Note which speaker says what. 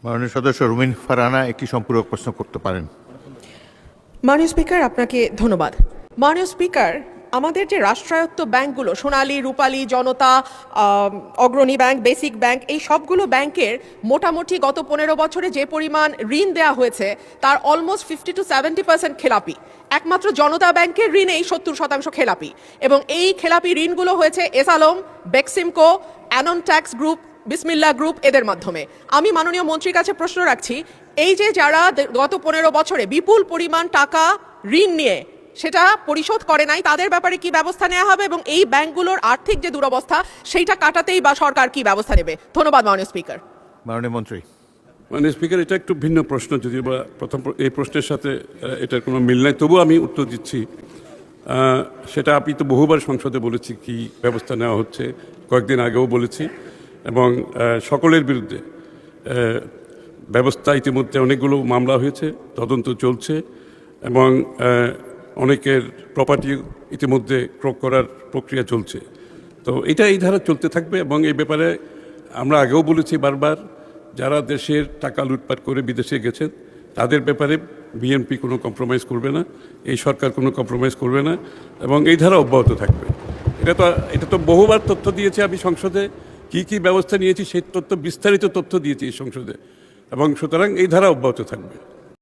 Speaker 1: মাননীয় সদস্য রুমিন ফারহানা একটি সম্পূরক প্রশ্ন করতে পারেন।
Speaker 2: মাননীয় স্পিকার, আপনাকে ধন্যবাদ। মাননীয় স্পিকার, আমাদের যে রাষ্ট্রায়ত্ত ব্যাংকগুলো সোনালী, রূপালী, জনতা, অগ্রণী ব্যাংক, বেসিক ব্যাংক, এই সবগুলো ব্যাংকের মোটামুটি গত 15 বছরে যে পরিমাণ ঋণ দেওয়া হয়েছে তার অলমোস্ট 50 to 70% খেলাপি। একমাত্র জনতা ব্যাংকের ঋণেই 70% খেলাপি, এবং এই খেলাপি ঋণগুলো হয়েছে এসালম, বেক্সিমকো, অ্যানন ট্যাক্স গ্রুপ, বিসমিল্লা গ্রুপ, এদের মাধ্যমে। আমি মাননীয় মন্ত্রীর কাছে প্রশ্ন রাখছি, এই যে যারা গত 15 বছরে বিপুল পরিমাণ টাকা ঋণ নিয়ে সেটা পরিশোধ করে নাই, তাদের ব্যাপারে কি ব্যবস্থা নেওয়া হবে, এবং এই ব্যাংকগুলোর আর্থিক যে দুরবস্থা সেইটা কাটাতেই বা সরকার কি ব্যবস্থা নেবে? ধন্যবাদ মাননীয় স্পিকার।
Speaker 1: মাননীয় মন্ত্রী।
Speaker 3: মাননীয় স্পিকার, এটা একটু ভিন্ন প্রশ্ন, যদিও বা প্রথম এই প্রশ্নের সাথে এটার কোনো মিল নাই, তবুও আমি উত্তর দিচ্ছি। সেটা আমি তো বহুবার সংসদে বলেছি কি ব্যবস্থা নেওয়া হচ্ছে, কয়েকদিন আগেও বলেছি, এবং সকলের বিরুদ্ধে ব্যবস্থা ইতিমধ্যে অনেকগুলো মামলা হয়েছে, তদন্ত চলছে, এবং অনেকের প্রপার্টি ইতিমধ্যে ক্রয় করার প্রক্রিয়া চলছে। তো এটা এই ধারা চলতে থাকবে, এবং এই ব্যাপারে আমরা আগেও বলেছি বারবার, যারা দেশের টাকা লুটপাট করে বিদেশে গেছেন তাদের ব্যাপারে বিএনপি কোনো কম্প্রোমাইজ করবে না, এই সরকার কোনো কম্প্রোমাইজ করবে না, এবং এই ধারা অব্যাহত থাকবে। এটা তো বহুবার তথ্য দিয়েছি আমি সংসদে, কি কি ব্যবস্থা নিয়েছি সেই তথ্য, বিস্তারিত তথ্য দিয়েছি এই সংসদে, এবং সুতরাং এই ধারা অব্যাহত থাকবে।